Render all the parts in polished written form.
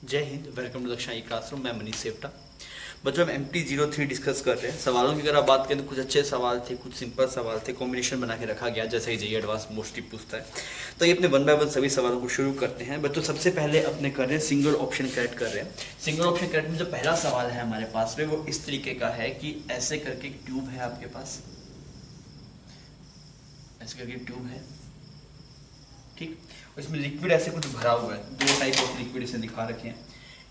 जय Hind, welcome to Daksha e classroom. मैं Manish septa. बच्चों, हम MT03 डिस्कस कर रहे हैं। सवालों की अगर आप बात करें तो कुछ अच्छे सवाल थे, कुछ सिंपल सवाल थे, कॉम्बिनेशन बना के रखा गया जैसे कि जेईई एडवांस मोस्टली पूछता है। तो ये अपने वन बाय वन सभी सवालों को शुरू करते हैं। बच्चों, सबसे पहले अपने कर रहे हैं सिंगल ऑप्शन करेक्ट कर रहे हैं। सिंगल ऑप्शन करेक्ट में जो पहला सवाल है हमारे पास में वो इस तरीके का है कि ऐसे करके एक ट्यूब है आपके पास, ऐसे करके एक ट्यूब है, ठीक। इसमें लिक्विड ऐसे कुछ भरा हुआ है। दो टाइप ऑफ लिक्विड इसे दिखा रखे हैं।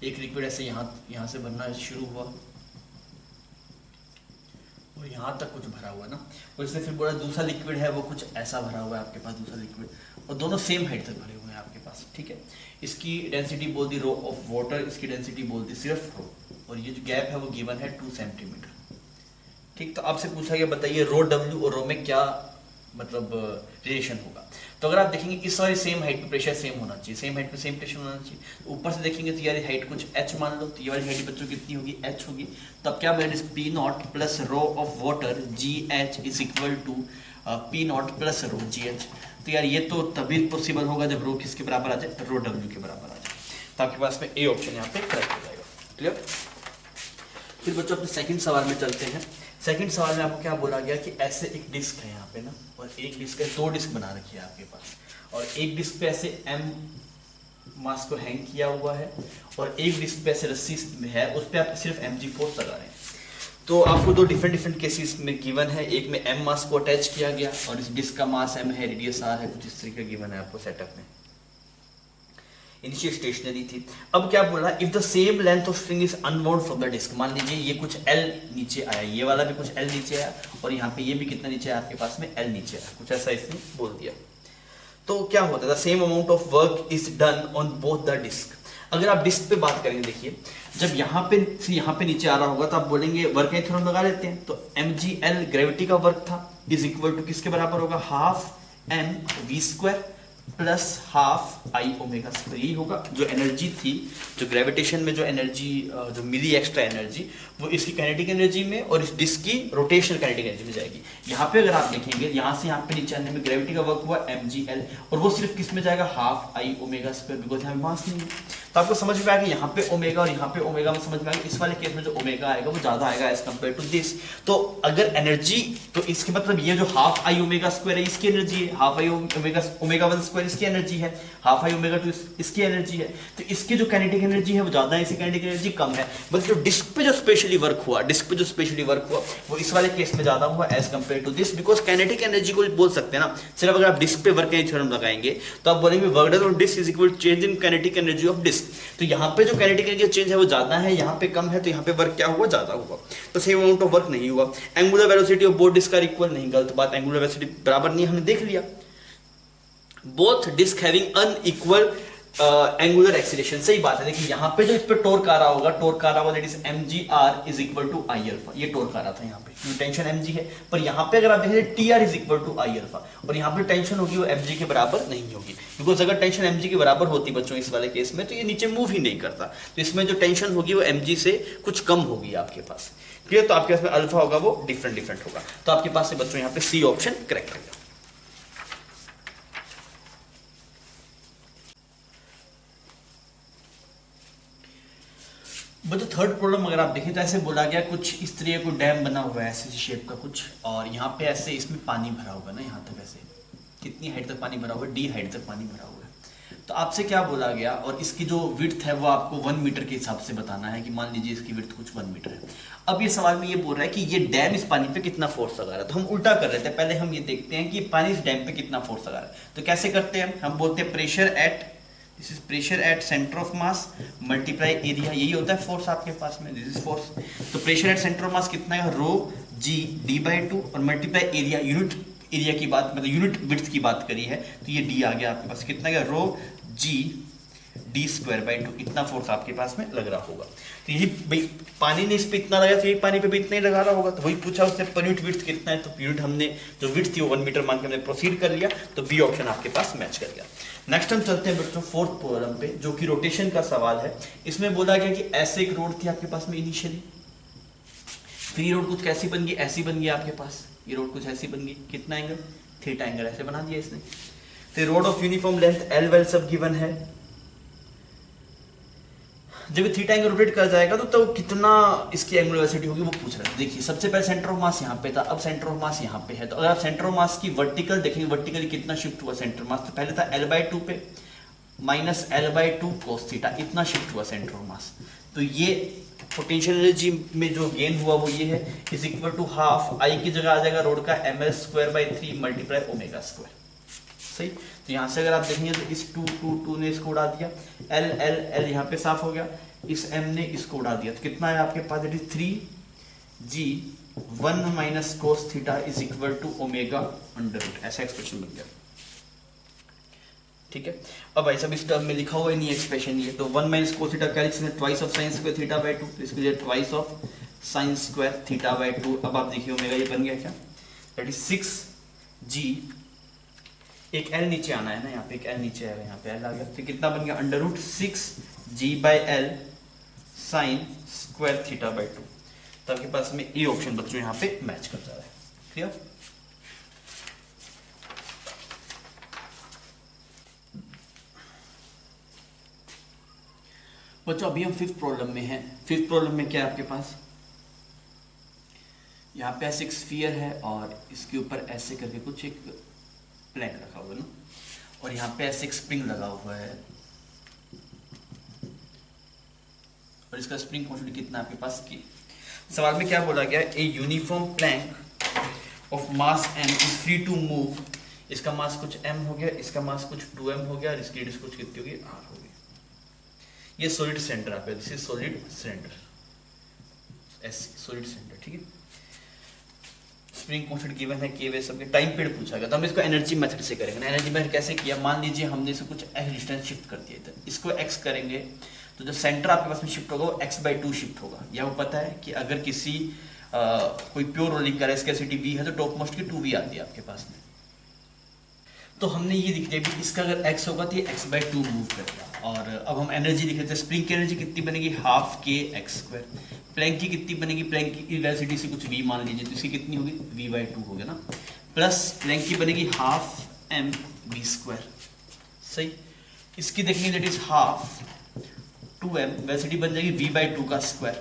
एक लिक्विड ऐसे यहाँ से बनना शुरू हुआ और यहाँ तक कुछ भरा हुआ ना, और इससे फिर बोला दूसरा लिक्विड है वो कुछ ऐसा भरा हुआ है आपके पास, दूसरा लिक्विड, और दोनों सेम हाइट तक भरे हुए हैं आपके पास, ठीक है। इसकी डेंसिटी बोल दी रो ऑफ वाटर, इसकी डेंसिटी बोल दी सिर्फ रो, और ये जो गैप है वो गिवन है 2 सेंटीमीटर, ठीक। तो आपसे पूछा गया बताइए रो डब्ल्यू और रो में क्या मतलब रिलेशन होगा। तो अगर आप देखेंगे इस वाली सेम हाइट पे प्रेशर सेम होना चाहिए, सेम हाइट पे सेम प्रेशर होना चाहिए। तो ऊपर से देखेंगे तो यार हाइट कुछ h मान लो, तो ये वाली हाइट बच्चों कितनी होगी, h होगी। तो अब क्या बनेगा, P nought plus rho of water g h is equal to P nought plus rho g h. तो यार ये तो तभी पॉसिबल होगा जब रो किसके बराबर आ जाए, रो डब्ल्यू के बराबर आ जाए। तो आपके पास में ए ऑप्शन यहाँ पे करेक्ट हो जाएगा। क्लियर। फिर बच्चों अपने सेकंड सवाल में चलते हैं। सेकंड सवाल में आपको क्या बोला गया कि ऐसे एक डिस्क है यहाँ पे ना, और एक डिस्क है, दो डिस्क बना रखी है आपके पास, और एक डिस्क पे ऐसे m मास को हैंग किया हुआ है, और एक डिस्क पे ऐसे रस्सी है, उस पर आप सिर्फ mg फोर्स लगा रहे हैं। तो आपको दो डिफरेंट केसेस में गिवन है। एक में m मास को अटैच किया गया और इस डिस्क का मास m है, रेडियस r है, कुछ इस तरीके गिवन है आपको सेटअप में। इनिशियल स्टेशनरी थी। अब क्या बोला, if the same length of string is unbound from the disc. मान लीजिए ये कुछ L नीचे आया, ये वाला भी कुछ L नीचे आया, और यहाँ पे ये भी कितना नीचे आया आपके पास में, L नीचे आया, कुछ ऐसा इसने बोल दिया। तो क्या होता है, the same amount of work is done on both the disc. अगर आप डिस्क पे बात करेंगे, देखिए जब यहाँ पे नीचे आ रहा होगा तो आप बोलेंगे वर्क एंड थ्योरम लगा लेते हैं। तो mgl ग्रेविटी का वर्क था, इज इक्वल टू किसके बराबर होगा, half m v square plus half I omega square. यही होगा जो एनर्जी थी, जो ग्रेविटेशन में जो एनर्जी जो मिली एक्स्ट्रा एनर्जी, वो इसकी काइनेटिक एनर्जी में और इस डिस्क की रोटेशनल काइनेटिक एनर्जी में जाएगी। यहाँ पे अगर आप देखेंगे यहाँ से यहाँ पे नीचे आने में ग्रेविटी का वर्क हुआ mgl, और वो सिर्फ किस में जाएगा, half I omega square, because यहाँ मास नहीं है। तो आपको समझ में आएगा यहाँ पे ओमेगा और यहाँ पे ओमेगा में समझ में आएगा। इस वाले केस में जो ओमेगा आएगा वो ज्यादा आएगा एज कम्पेयर टू दिस। तो अगर एनर्जी, तो इसके मतलब ये जो हाफ आई ओमेगा स्क्वायर है इसकी एनर्जी है, half I omega one square इसकी एनर्जी है, हाफ आई ओमेगा टू इसकी एनर्जी है। तो इसकी जो काइनेटिक एनर्जी है वो ज्यादा है, इसकी काइनेटिक एनर्जी कम है। बस जो डिस्क पे जो स्पेशली वर्क हुआ, वो इस वाले केस में ज्यादा हुआ as compared to this, because kinetic energy को बोल सकते हैं ना। सिर्फ अगर आप डिस्क पे वर्क एनर्जी थ्योरम लगाएंगे तो आप बोलेंगे work done on disc is equal to change in kinetic energy of disc. तो यहाँ पे जो काइनेटिक एनर्जी चेंज है वो ज्यादा है, यहाँ पे कम है, तो यहाँ पे वर्क क्या हुआ, ज्यादा हुआ। तो सेम अमाउंट ऑफ वर्क नहीं हुआ। Angular velocity of both disc are equal, नहीं, गलत बात, एंगुलर वेलोसिटी बराबर नहीं, हमने देख लिया। Both disc having unequal angular acceleration, सही बात है। देखिए यहाँ पे जो इस पे टॉर्क आ रहा होगा, that is mgr is equal to I alpha. ये टॉर्क आ रहा था यहाँ पे, टेंशन mg है, पर यहाँ पे अगर आप देखें tr is equal to I alpha, और यहाँ पे टेंशन होगी वो mg के बराबर नहीं होगी, बिकॉज अगर टेंशन mg के बराबर होती बच्चों इस वाले केस में तो ये नीचे मूव ही नहीं करता। तो इसमें जो टेंशन होगी वो mg से कुछ कम होगी आपके पास। क्लियर। तो आपके पास में अल्फा होगा वो डिफरेंट होगा। तो आपके पास से बच्चों यहाँ पे सी ऑप्शन करेक्ट होगा। बच्चों थर्ड प्रॉब्लम अगर आप देखें तो ऐसे बोला गया कुछ इस तरह कोई डैम बना हुआ है ऐसे शेप का कुछ, और यहाँ पे ऐसे इसमें पानी भरा हुआ है ना, यहाँ तक ऐसे कितनी हाइट तक पानी भरा हुआ है, डी हाइट तक पानी भरा हुआ है। तो आपसे क्या बोला गया, और इसकी जो विड्थ है वो आपको 1 मीटर के हिसाब से बताना है, कि मान लीजिए इसकी विड्थ कुछ 1 मीटर है। अब ये सवाल में ये बोल रहा है कि ये डैम इस पानी पे कितना फोर्स लगा रहा है। तो हम उल्टा कर रहे थे, पहले हम ये देखते हैं कि पानी इस डैम पे कितना फोर्स लगा रहा है। तो कैसे करते हैं, हम बोलते हैं pressure at, this is pressure at centre of mass multiply area, यही होता है फोर्स आपके पास में, दिस इज फोर्स। तो pressure at centre of mass कितना है, रो जी डी बाई 2, और मल्टीप्लाई एरिया, यूनिट एरिया की बात, मतलब यूनिट विड्थ की बात करी है, तो ये डी आ गया आपके पास, कितना गया, रो जी डी स्क्वायर बाई 2, इतना फोर्स आपके पास में लग रहा होगा। तो यही भाई पानी ने इस पे इतना लगाया, तो यही पानी पे भी इतना ही लगा रहा होगा। तो वही पूछा उसने पर यूनिट विड्थ कितना है, तो यूनिट हमने जो विड्थ थी वो 1 मीटर मान के हमने प्रोसीड कर लिया, तो बी ऑप्शन आपके पास मैच कर गया। नेक्स्ट हम चलते हैं बच्चों फोर्थ प्रॉब्लम पे, जो कि रोटेशन का सवाल है। इसमें बोला गया कि ऐसे एक रोड थी आपके पास में इनिशियली, फिर ये रोड कुछ कैसी बन गई, ऐसी बन गई आपके पास, ये रोड कुछ ऐसी बन गई, कितना एंगल, थीटा एंगल ऐसे बना दिया इसने। तो road of uniform length L well सब गिवन है, जब ये थीटा एंगल रोटेट कर जाएगा तो कितना इसकी एंगुलर वेलोसिटी होगी वो पूछ रहा है। देखिए सबसे पहले सेंटर ऑफ मास यहाँ पे था, अब सेंटर ऑफ मास यहाँ पे है, तो अगर आप सेंटर ऑफ मास की वर्टिकल देखेंगे, वर्टिकली कितना शिफ्ट हुआ सेंटर मास, तो पहले था L/2 पे माइनस L/2 cos थीटा, इतना शिफ्ट हुआ सेंटर ऑफ मास। तो ये पोटेंशियल एनर्जी में जो गेन हुआ वो ये है, is equal to half I की जगह आ जाएगा रोड का ml²/3 मल्टीप्लाई ओमेगा स्क्वायर। सही, तो यहाँ से अगर आप देखेंगे तो इस 2 ने इसको उड़ा दिया, L यहाँ पे साफ हो गया, इस m ने इसको उड़ा दिया, तो कितना है आपके पास, it is 3g 1 minus cos theta is equal to omega under root, ऐसा एक्सप्रेशन बन गया। ठीक है, अब भाई सब इस टर्म में लिखा हुआ है नहीं एक्सप्रेशन ये, तो 1 माइनस cos थीटा क्या लिख सकते हैं, twice of sine square theta by 2, तो इसके लिए twice of sine square theta by 2। अब आप देखिए ओमेगा ये बन गया क्या, दैट इज 6g, एक L नीचे आना है ना, यहाँ पे एक L नीचे आएगा, यहाँ पे L आ गया, तो कितना बन गया under root 6g/L sine square theta by 2। तो आपके पास में ए ऑप्शन बच्चों यहाँ पे मैच कर जा रहा है। क्लियर? बच्चों अभी हम फिफ्थ प्रॉब्लम में हैं। फिफ्थ प्रॉब्लम में क्या है आपके पास, यहाँ पे ऐसे एक स्फीयर है और इसके ऊपर ऐसे करके कुछ एक प्लैंक रखा हुआ है ना, और यहाँ पे ऐसे एक स्प्रिंग लगा हुआ है, और इसका स्प्रिंग कांस्टेंट कितना आपके पास की। सवाल में क्या बोला गया, a uniform plank of mass m is free to move, इसका मास कुछ m हो गया, इसका मास कुछ 2m हो गया, और इसकी रेडियस कुछ कितनी होगी, r होगी। ये सॉलिड सिलेंडर आपका, this is solid cylinder, solid cylinder. ठीक है, स्प्रिंग कांस्टेंट गिवन है, के वे सबके टाइम पीरियड पूछा गया, तो हम इसको एनर्जी मेथड से करेंगे ना। एनर्जी मेथड कैसे किया, मान लीजिए हमने इसे कुछ x डिस्टेंस शिफ्ट कर दिया, तो इसको x करेंगे तो जो सेंटर आपके पास में शिफ्ट होगा वो x/2 शिफ्ट होगा। या वो पता है कि अगर किसी कोई प्योर रोलिंग का स्कैसिटी v है तो टॉप मोस्ट की 2v आती है आपके पास में। तो हमने ये लिख दिया कि इसका अगर x होगा तो ये x/2 मूव करेगा। और अब हम एनर्जी लिख लेते हैं, स्प्रिंग की एनर्जी कितनी बनेगी, हाफ kx²। प्लैंक की कितनी बनेगी, प्लैंक की वेलोसिटी से कुछ v मान लीजिए, तो इसकी कितनी होगी, v/2 हो गया ना, प्लस प्लैंक की बनेगी हाफ mv²। सही, इसकी देखेंगे that is half 2m, velocity बन जाएगी v/2 का स्क्वायर,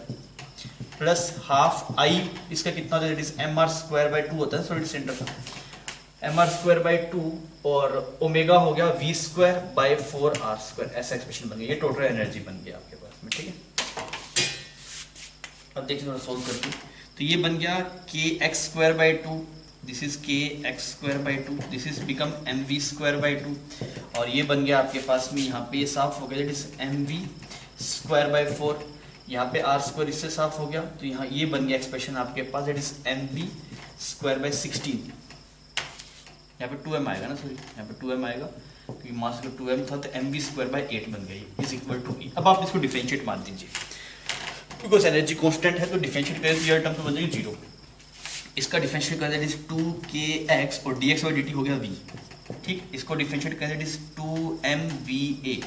प्लस हाफ i, इसका कितना होता है, दैट इज mr²/2 होता है सॉलिड सेंटर का, mr²/2, और ओमेगा हो गया v²/4r², ऐसा एक्सप्रेशन बन गया। ये टोटल एनर्जी बन गया आपके पास में। ठीक है, अब देखिए थोड़ा सोल्व करके, तो ये बन गया kx²/2, this is kx²/2, this is become mv²/2, और ये बन गया आपके पास में, यहाँ पे ये साफ हो गया, दैट इज mv²/4, यहाँ पे r² इससे साफ हो गया, तो यहाँ ये बन गया एक्सप्रेशन आपके पास, दैट इज mv²/16, यहाँ पे 2m आएगा ना, सॉरी यहाँ पे 2m आएगा क्योंकि मास का 2m था, तो mv²/8 बन गई, इज इक्वल टू e। अब आप इसको डिफरेंशिएट मान दीजिए, बिकॉज एनर्जी कांस्टेंट है, तो डिफरेंशिएट करें तो ये टर्म तो बन जाएगी 0। इसका डिफरेंशिएट करें दैट इज 2kx, और dx/dt हो गया v। ठीक, इसको डिफरेंशिएट करें दैट इज 2mva,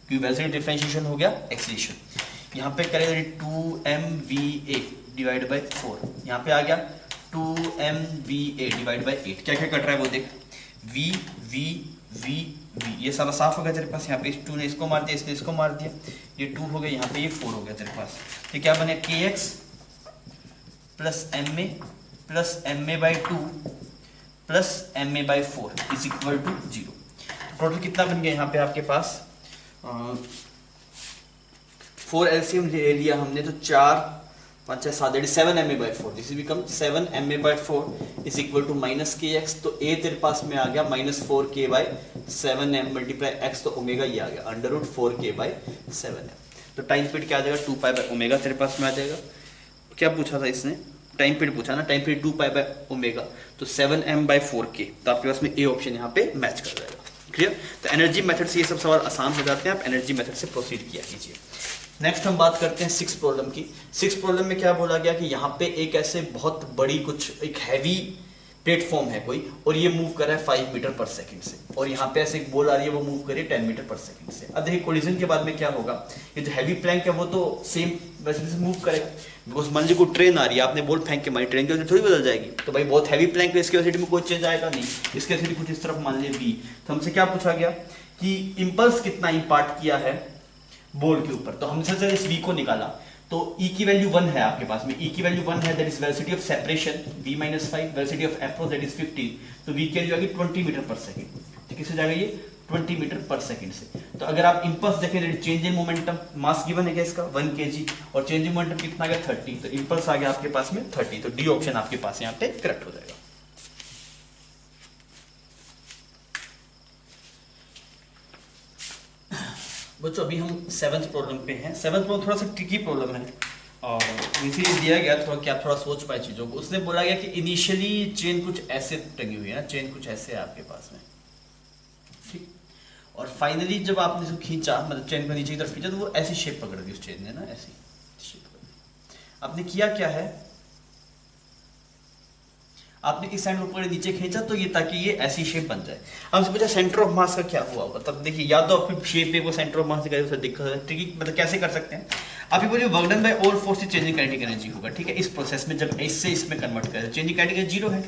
क्योंकि वैसे डिफरेंशिएशन हो गया एक्सीलरेशन। यहाँ पे करें दैट 2mva डिवाइड बाय 4, यहाँ पे आ गया 2mva डिवाइड बाय 8। क्या क्या कट रहा है वो देख, v v v v, ये सारा साफ हो गया तेरे पास। यहाँ पे इस 2 ने इसको मार दिया, इसने इसको मार दिया, ये 2 हो गया, यहाँ पे ये 4 हो गया तेरे पास। तो क्या बने, kx plus ma plus ma/2 plus ma/4 is equal to 0। Total कितना बन गया यहाँ पे आपके पास, 4 एलसीएम ले लिया हमने, तो 4 5 6 7 7 ma/4, this is become 7 ma/4 is equal to minus kx, तो a तेरे पास में आ गया -4k/7m मल्टीप्लाई x, तो ओमेगा ये आ गया अंडर रूट 4k/7m। तो टाइम पीरियड क्या आ जाएगा, 2π/ω तेरे पास में आ जाएगा। क्या पूछा था इसने, टाइम पीरियड पूछा ना, टाइम पीरियड 2π/ω, तो 7m/4k, तो आपके पास में ए ऑप्शन यहाँ पे मैच कर जाएगा। क्लियर? तो एनर्जी मेथड से ये सब सवाल आसान हो जाते हैं, आप एनर्जी मेथड से प्रोसीड किया कीजिए। नेक्स्ट हम बात करते हैं सिक्स प्रॉब्लम की। सिक्स प्रॉब्लम में क्या बोला गया कि यहाँ पे एक ऐसे बहुत बड़ी कुछ एक हैवी प्लेटफॉर्म है कोई, और ये मूव कर रहा है 5 मीटर पर सेकंड से, और यहाँ पे ऐसे एक बॉल आ रही है वो मूव कर रही है 10 मीटर पर सेकंड से। अब देखिए कोलिजन के बाद में क्या होगा, ये जो हैवी प्लैंक है वो तो सेम वैसे से मूव करेगा, बिकॉज मान लीजिए कोई ट्रेन आ रही है, आपने बॉल फेंक के मारी, ट्रेन की वजह थोड़ी बदल जाएगी, तो भाई बहुत हैवी प्लैंक है, इसकी वेलोसिटी में कोई चेंज आएगा नहीं, इसकी वेलोसिटी कुछ इस तरफ मान लीजिए v। तो हमसे क्या पूछा गया कि इंपल्स कितना इंपार्ट किया है बॉल के ऊपर। तो हमने सबसे इस v को निकाला, तो e की वैल्यू 1 है आपके पास में, e की वैल्यू 1 है, that is velocity of separation v minus 5, velocity of approach that is 15, तो v की वैल्यू आ गई 20 मीटर पर सेकंड। तो किससे जाएगा ये 20 मीटर पर सेकंड से। तो अगर आप इंपल्स देखें, that is change in momentum, mass given है क्या इसका 1 kg, और चेंज इन मोमेंटम कितना आ गया 30, तो इंपल्स आ गया आपके पास में 30, तो डी ऑप्शन आपके पास यहाँ पे करेक्ट हो जाएगा। बच्चों अभी हम 7th प्रॉब्लम पे हैं। 7th प्रॉब्लम थोड़ा सा ट्रिकी प्रॉब्लम है, और इसीलिए दिया गया थोड़ा कि आप थोड़ा सोच पाए चीज़ों को। उसने बोला गया कि इनिशियली चेन कुछ ऐसे टंगी हुई है ना, चेन कुछ ऐसे है आपके पास में, ठीक, और फाइनली जब आपने इसको खींचा, मतलब चेन को नीचे की तरफ खींचा, तो वो ऐसी शेप पकड़ दी उस चेन ने ना, ऐसी शेप पकड़ दी। आपने किया क्या है, आपने इस साइड ऊपर नीचे खींचा, तो ये ताकि ये ऐसी शेप बन जाए। हमसे पूछा सेंटर ऑफ मास का क्या हुआ होगा, तब देखिए या तो आपकी शेप पे वो सेंटर ऑफ मास दिखाई, दिक्कत है, ठीक, मतलब कैसे कर सकते हैं आप, ये बोलिए work done by all forces changing kinetic energy होगा, ठीक है। इस प्रोसेस में जब इससे इसमें कन्वर्ट करें, चेंजिंग काइनेटिक एनर्जी 0 है,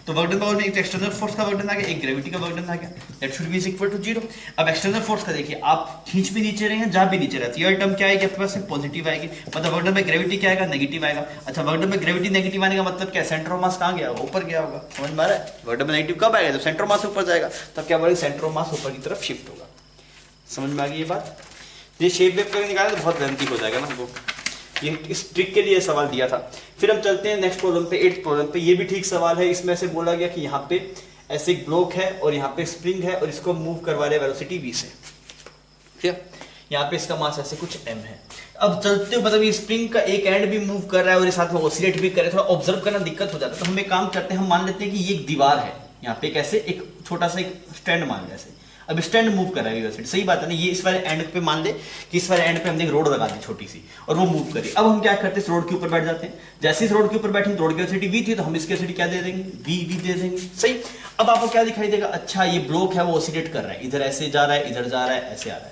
तो वर्क डन बाय ऑल में एक एक्सटर्नल फोर्स का वर्क डन आ गया, एक ग्रेविटी का वर्क डन आ गया, that should be is equal to 0। अब एक्सटर्नल फोर्स का देखिए, आप खींच भी नीचे रहे हैं, जहां भी नीचे रहती है, ये टर्म क्या आएगी आपके पास, पॉजिटिव आएगी, मतलब वर्क डन बाय ग्रेविटी क्या आएगा, नेगेटिव आएगा। अच्छा, work done by gravity negative आने का मतलब क्या, सेंटर ऑफ मास कहां गया, ऊपर गया होगा, समझ में आ रहा है। वर्क डन बाय नेगेटिव कब आएगा, जब सेंटर ऑफ मास ऊपर जाएगा, तब क्या बोलेंगे, सेंटर ऑफ मास ऊपर की तरफ शिफ्ट होगा। समझ में आ गई ये बात। ये शेप वेव करके निकाले तो बहुत गलती हो जाएगा ना हमको, ये इस ट्रिक के लिए सवाल दिया था। फिर हम चलते हैं नेक्स्ट प्रॉब्लम पे, 8th प्रॉब्लम पे। ये भी ठीक सवाल है, इसमें से बोला गया कि यहाँ पे ऐसे एक ब्लॉक है और यहाँ पे स्प्रिंग है और इसको मूव करवा रहे वेलोसिटी v से, ठीक है। यहाँ पे इसका मास ऐसे कुछ m है। अब चलते हुए मतलब ये स्प्रिंग का एक एंड भी मूव कर रहा है और इस साथ में ऑसिलेट भी कर रहा है, थोड़ा ऑब्जर्व करना दिक्कत हो जाता है। तो हम एक काम करते हैं, हम मान लेते हैं कि ये एक दीवार है, यहाँ पे कैसे एक छोटा सा एक स्टैंड मान लिया ऐसे। अब स्टैंड मूव कर रहा है वेलोसिटी, सही बात है ना। ये इस वाले एंड पे मान ले कि इस वाले एंड पे हमने एक रोड लगा दी छोटी सी और वो मूव करी। अब हम क्या करते हैं, इस रोड के ऊपर बैठ जाते हैं। जैसे इस रोड के ऊपर बैठेंगे, रोड की वेलोसिटी v थी, तो हम इसकी वेलोसिटी क्या दे देंगे, v दे देंगे, सही। अब आपको क्या दिखाई देगा, अच्छा ये ब्लॉक है वो ऑसिलेट कर रहा है, इधर ऐसे जा रहा है, इधर जा रहा है, ऐसे आ रहा है।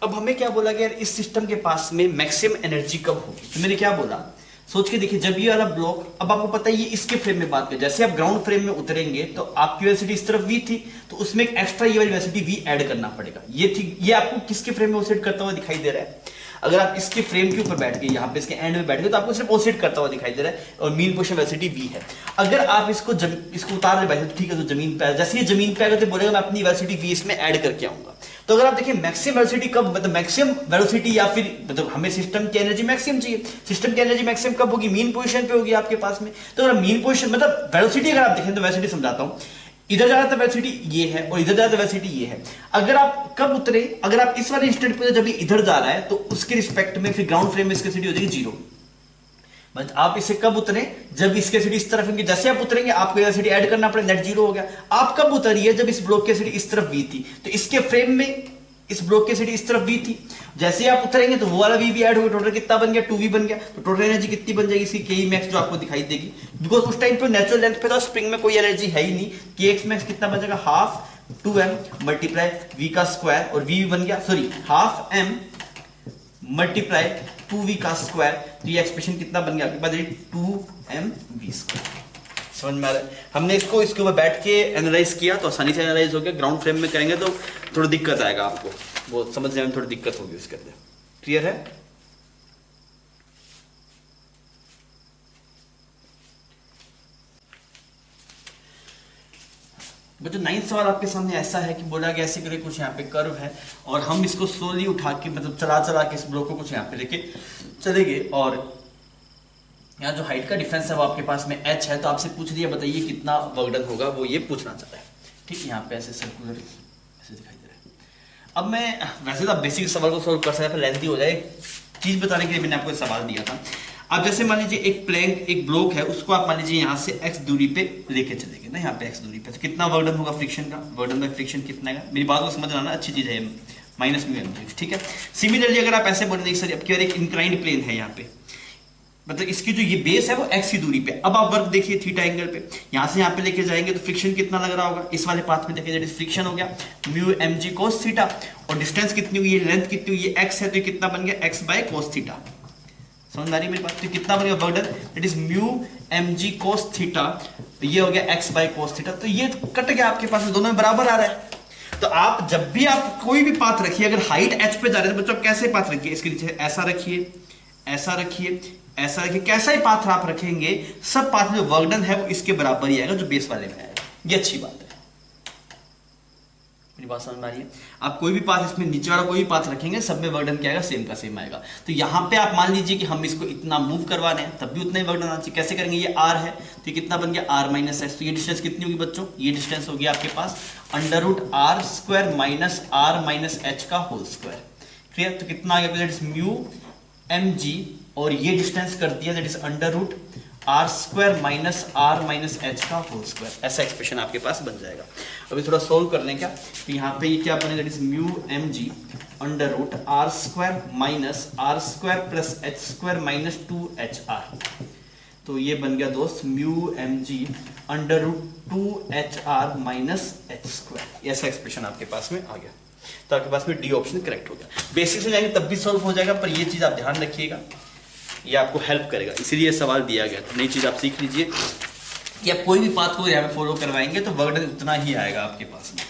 अब हमें क्या बोला गया, इस सिस्टम के पास में मैक्सिमम एनर्जी कब होगी। तो मैंने क्या बोला, सोच के देखिए, जब ये वाला ब्लॉक, अब आपको पता है ये इसके फ्रेम में बात करें, जैसे आप ग्राउंड फ्रेम में उतरेंगे तो आपकी वेलोसिटी इस तरफ v थी, तो उसमें एक एक्स्ट्रा ये वाली वेलोसिटी v ऐड करना पड़ेगा। ये थी, ये आपको किसके फ्रेम में ऑसिलेट करता हुआ दिखाई दे रहा है। अगर आप इसके फ्रेम के ऊपर बैठ गए, यहाँ पे इसके एंड में बैठ गए, तो आपको सिर्फ ऑसिलेट करता हुआ दिखाई दे रहा है और मीन पोजीशन वेलोसिटी v है। अगर आप इसको उतार रहे बैठे, तो ठीक है, तो जमीन पे, जैसे ये जमीन पे आएगा तो बोलेगा मैं अपनी वेलोसिटी v इसमें ऐड करके आऊंगा। तो अगर आप देखिए मैक्सिमम वेलोसिटी कब, मतलब मैक्सिमम वेलोसिटी या फिर मतलब हमें सिस्टम की एनर्जी मैक्सिमम चाहिए, सिस्टम की एनर्जी मैक्सिमम कब होगी, मीन पोजीशन पे होगी आपके पास में। तो अगर मीन पोजीशन मतलब वेलोसिटी अगर आप देखें, तो वेलोसिटी समझाता हूं, इधर जा रहा था वेलोसिटी ये है और इधर जा रहा था वेलोसिटी ये है। अगर आप कब उतरे, अगर आप इस वाले इंस्टेंट पे जब ये इधर जा रहा है, तो उसके रिस्पेक्ट में फिर ग्राउंड फ्रेम में इसकी वेलोसिटी हो जाएगी 0। मतलब आप इसे कब उतरे, जब इसके वेलोसिटी इस तरफ होंगे, जैसे आप उतरेंगे आपको वेलोसिटी ऐड करना पड़ेगा, नेट 0 हो गया। आप कब उतरिए, जब इस ब्लॉक की वेलोसिटी इस तरफ v थी, तो इसके फ्रेम में इस ब्लॉक की वेलोसिटी इस तरफ v थी, जैसे आप उतरेंगे तो वो वाला v भी ऐड हो गया, टोटल कितना बन गया 2v बन गया। तो टोटल एनर्जी कितनी बन जाएगी इसकी, ke max, जो आपको दिखाई देगी, बिकॉज उस टाइम पे नेचुरल लेंथ पे तो स्प्रिंग में कोई एनर्जी है ही नहीं। ke max कितना बन जाएगा, हाफ 2m मल्टीप्लाई v का स्क्वायर, और v बन गया, sorry half m multiply 2v का स्क्वायर। तो ये एक्सप्रेशन कितना बन गया आपके पास, 2mv स्क्वायर। समझ में आ रहा है। हमने इसको इसके ऊपर बैठ के एनालाइज किया तो आसानी से एनालाइज हो गया। ग्राउंड फ्रेम में करेंगे तो थोड़ा दिक्कत आएगा आपको, वो समझने में थोड़ी दिक्कत होगी उसके अंदर। क्लियर है। बच्चों 9th सवाल आपके सामने ऐसा है कि बोला गया ऐसे करिए, कुछ यहाँ पे कर्व है और हम इसको स्लोली उठा के मतलब चला चला के इस ब्लॉक को कुछ यहाँ पे लेके चलेंगे, और यहाँ जो हाइट का डिफरेंस है वो आपके पास में h है। तो आपसे पूछ दिया बताइए कितना वर्क डन होगा, वो ये पूछना चाहता है, ठीक है। यहाँ पे ऐसे सर्कुलर ऐसे दिखाई दे रहा है। अब मैं वैसे तो बेसिक सवाल को सोल्व कर सकता है, लेंथी हो जाए, चीज बताने के लिए मैंने आपको सवाल दिया था। अब जैसे मान लीजिए एक प्लैंक, एक ब्लॉक है, उसको आप मान लीजिए यहाँ से x दूरी पे लेके चलेंगे ना, यहाँ पे x दूरी पे, तो कितना वर्क डन होगा फ्रिक्शन का, वर्क डन बाय फ्रिक्शन कितना है, मेरी बात को समझ आना अच्छी चीज है, माइनस म्यू mg, ठीक है। सिमिलरली अगर आप ऐसे बोलेंगे सर अब क्या एक इंक्लाइंड प्लेन है यहाँ पे, मतलब इसकी जो ये बेस है वो x की दूरी पे। अब आप वर्क देखिए थीटा एंगल पे, यहाँ से यहाँ पे लेके जाएंगे तो फ्रिक्शन कितना लग रहा होगा, इस वाले पाथ में देखिए फ्रिक्शन हो गया म्यू mg cos थीटा, और डिस्टेंस कितनी हुई है, लेंथ कितनी हुई है, x है, तो ये कितना बन गया x बाय cos थीटा। समझ आ रही मेरी बात। तो कितना बन गया work done, that is mu mg cos theta, तो ये हो गया x बाय cos थीटा। तो ये कट गया आपके पास में, दोनों में बराबर आ रहा है। तो आप जब भी आप कोई भी पाथ रखिए, अगर हाइट h पे जा रहे हैं तो बच्चों आप कैसे पाथ रखिए, इसके नीचे ऐसा रखिए, ऐसा रखिए, ऐसा रखिए, कैसा ही पाथ आप रखेंगे सब पाथ में जो वर्क डन है वो इसके बराबर ही आएगा जो बेस वाले में आएगा। ये अच्छी बात है, मेरी बात समझ में आ रही है। आप कोई भी पाथ इसमें नीचे वाला कोई भी पाथ रखेंगे सब में वर्क डन क्या आएगा, सेम का सेम आएगा। तो यहाँ पे आप मान लीजिए कि हम इसको इतना मूव करवा रहे हैं तब भी उतना ही वर्क डन आना चाहिए। कैसे करेंगे, ये r है तो ये कितना बन गया r माइनस एच, तो ये डिस्टेंस कितनी होगी बच्चों, ये डिस्टेंस होगी आपके पास under root R square minus r minus H का होल स्क्वायर। क्लियर, तो कितना आ गया, that is mu M G, और ये डिस्टेंस कर दिया that is under root R square minus R minus H का होल स्क्वायर। ऐसा एक्सप्रेशन आपके पास बन जाएगा। अभी थोड़ा सोल्व कर लें क्या, तो यहाँ पे ये क्या बनेगा, that is mu M g under root R square minus R square plus h square minus 2HR। तो ये बन गया दोस्त mu M g under root 2HR minus h square. ऐसा एक्सप्रेशन आपके पास में आ गया, तो आपके पास में डी ऑप्शन करेक्ट हो गया। बेसिक से जाएंगे तब भी सॉल्व हो जाएगा, पर ये चीज आप ध्यान रखिएगा, ये आपको हेल्प करेगा, इसीलिए सवाल दिया गया था। नई चीज आप सीख लीजिए कि आप कोई भी पाथ को यहाँ पे फॉलो करवाएंगे तो वर्क डन उतना ही आएगा आपके पास में,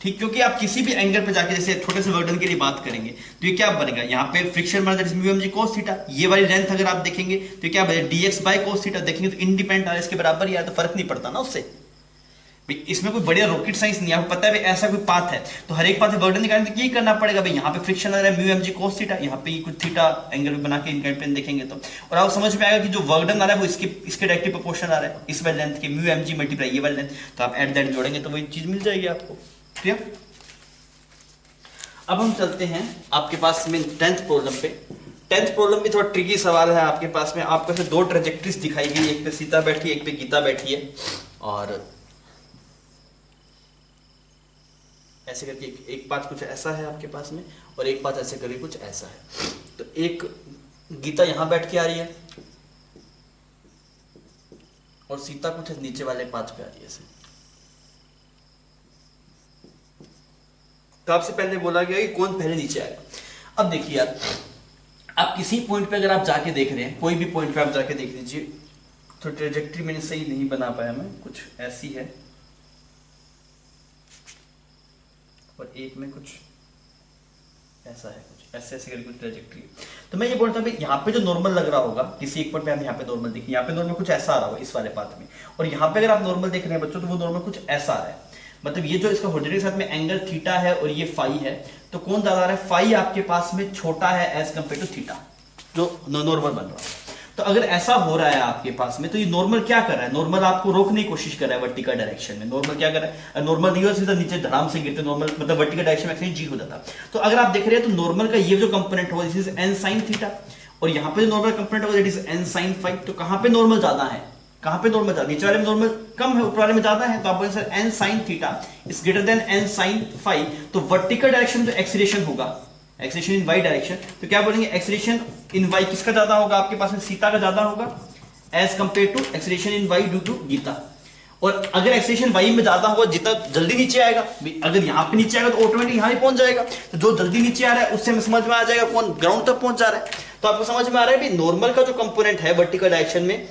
ठीक। क्योंकि आप किसी भी एंगल पे जाके जैसे छोटे से वर्क डन के लिए बात करेंगे तो ये क्या बनेगा, यहाँ पे फ्रिक्शन बना that is mu M g cos theta. ये वाली लेंथ अगर आप देखेंगे तो क्या बनेगा, dx बाय कोस थीटा। देखेंगे तो इंडिपेंडेंट आर इसके बराबर ही आया, तो फर्क नहीं पड़ता ना उससे। इसमें कोई बढ़िया रॉकेट साइंस नहीं है, आपको पता है ऐसा कोई पाथ है तो हर एक पाथ से वर्क डन निकालने के लिए करना पड़ेगा भाई। यहाँ पे फ्रिक्शन लग रहा है mu M g cos theta, यहाँ पे कुछ थीटा एंगल बना के इंडिपेंडेंट देखेंगे तो, और आपको समझ में आएगा कि जो वर्क डन आ रहा है वो इसके डायरेक्टली प्रोपोर्शनल आ रहा है इस वाली लेंथ के, म्यू एम जी मल्टीप्लाई ये वाली लेंथ, तो आप एट दैट जोड़ेंगे तो वही चीज मिल जाएगी आपको। ठीक, अब हम चलते हैं आपके पास में 10th प्रॉब्लम पे। 10th प्रॉब्लम भी थोड़ा ट्रिकी सवाल है आपके पास में। आपको ऐसे दो ट्रेजेक्टरीज दिखाई गई, एक पे सीता बैठी है, एक पे गीता बैठी है, और ऐसे करके एक पाथ कुछ ऐसा है आपके पास में और एक पाथ ऐसे करके कुछ ऐसा है। तो एक गीता यहां बैठ के आ रही है और सीता कुछ नीचे वाले पाथ पे आ रही है ऐसे। तो आपसे पहले बोला गया कि कौन पहले नीचे आएगा। अब देखिए यार, आप किसी पॉइंट पे अगर आप जाके देख रहे हैं, कोई भी पॉइंट पे आप जाके देख लीजिए, तो ट्रेजेक्टरी मैंने सही नहीं बना पाया मैं, कुछ ऐसी है और एक में कुछ ऐसा है, कुछ ऐसे ऐसे करके कुछ ट्रेजेक्टरी। तो मैं ये बोलता हूँ यहाँ पे जो नॉर्मल लग रहा होगा किसी एक पॉइंट पे, आप यहाँ पे नॉर्मल देखिए, यहाँ पे नॉर्मल कुछ ऐसा आ रहा होगा इस वाले पाथ में, और यहाँ पे अगर आप नॉर्मल देख रहे हैं बच्चों तो वो नॉर्मल कुछ ऐसा आ रहा है। मतलब ये जो इसका हॉरिजॉन्टल के साथ में एंगल थीटा है और ये फाई है, तो कौन ज्यादा आ रहा है, फाई आपके पास में छोटा है एज कंपेयर टू थीटा जो नॉर्मल बन रहा है। तो अगर ऐसा हो रहा है आपके पास में तो ये नॉर्मल क्या कर रहा है, नॉर्मल आपको रोकने की कोशिश कर रहा है वर्टिकल डायरेक्शन में। नॉर्मल क्या कर रहा है, नॉर्मल रिवर्स सीधा नीचे धड़ाम से गिरते, नॉर्मल मतलब वर्टिकल डायरेक्शन में जी हो जाता। तो अगर आप देख रहे हैं तो नॉर्मल का ये जो कंपोनेंट होगा this is N sine theta, और यहाँ पे जो नॉर्मल कंपोनेंट होगा that is N sine phi. तो कहां पे नॉर्मल ज्यादा है, कहां पे नॉर्मल ज्यादा, नीचे वाले में नॉर्मल कम है, ऊपर वाले में ज्यादा है। तो आप बोलेंगे sir N sine theta is greater than N sine phi, तो वर्टिकल डायरेक्शन जो एक्सीलरेशन होगा, एक्सीलरेशन इन वाई डायरेक्शन, तो क्या बोलेंगे एक्सीलरेशन इन वाई किसका ज्यादा होगा, आपके पास में सीता का ज्यादा होगा as compare to acceleration in y due to theta. और अगर एक्सीलरेशन वाई में ज्यादा होगा जितना जल्दी नीचे आएगा, अगर यहाँ पे नीचे आएगा तो ऑटोमेटिक यहाँ ही पहुंच जाएगा, तो जो जल्दी नीचे आ रहा है उससे हमें समझ में आ जाएगा कौन ग्राउंड तक पहुंच जा रहा है। तो आपको समझ में आ रहा है भी नॉर्मल का जो कंपोनेंट है वर्टिकल डायरेक्शन में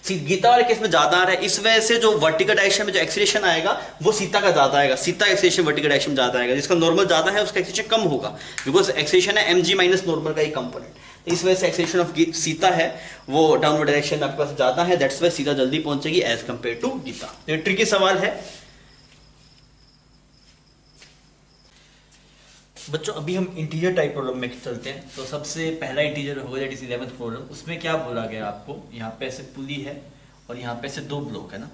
गीता वाले केस में ज्यादा आ रहा है, इस वजह से जो वर्टिकल डायरेक्शन में जो एक्सीलरेशन आएगा वो सीता का ज्यादा आएगा, सीता एक्सीलरेशन वर्टिकल डायरेक्शन में ज्यादा आएगा। जिसका नॉर्मल ज्यादा है उसका एक्सीलरेशन कम होगा, बिकॉज एक्सीलरेशन है mg माइनस नॉर्मल का एक कंपोनेंट। तो इस वजह से एक्सीलरेशन ऑफ सीता है वो डाउनवर्ड डायरेक्शन में आपके पास ज्यादा है, दैट्स वाई सीता जल्दी पहुंचेगी एज कंपेयर टू गीता। ये ट्रिकी सवाल है बच्चों। अभी हम इंटीजर टाइप प्रॉब्लम में चलते हैं। तो सबसे पहला इंटीजर होगा दैट इज 11th प्रॉब्लम। उसमें क्या बोला गया आपको, यहाँ पे ऐसे पुली है और यहाँ पे ऐसे दो ब्लॉक है ना,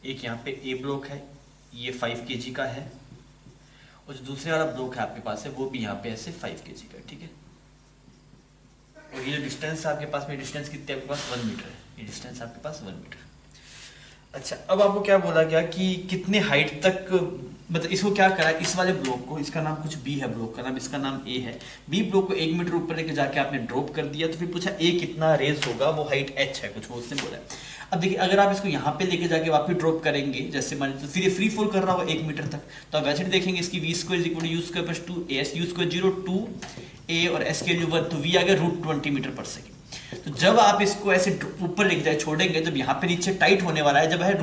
एक यहाँ पे ए ब्लॉक है ये 5 kg का है, और जो दूसरे वाला ब्लॉक है आपके पास है वो भी यहाँ पे ऐसे 5 kg का है, ठीक है। और ये जो डिस्टेंस है आपके पास में, डिस्टेंस कितने आपके पास 1 मीटर है, ये डिस्टेंस आपके पास 1 मीटर। अच्छा, अब आपको क्या बोला गया कि कितने हाइट तक, मतलब इसको क्या करा, इस वाले ब्लॉक को, इसका नाम कुछ बी है, ब्लॉक का नाम, इसका नाम ए है, बी ब्लॉक को 1 मीटर ऊपर लेके जाके आपने ड्रॉप कर दिया। तो फिर पूछा ए कितना रेज होगा, वो हाइट एच है कुछ, वो उसने बोला है। अब देखिए अगर आप इसको यहाँ पे लेके जाके वापस ड्रॉप करेंगे, जैसे मान लीजिए फिर ये फ्री फॉल कर रहा होगा 1 मीटर तक, तो आप वैसे देखेंगे इसकी v square equal to u square plus 2as, u square 0 2 a और s के 1, तो वी आ गया √20 मीटर पर सेकेंड। तो जब आप इसको ऐसे ऊपर लेके जाए छोड़ेंगे, जब यहाँ पे नीचे टाइट होने वाला है, जब है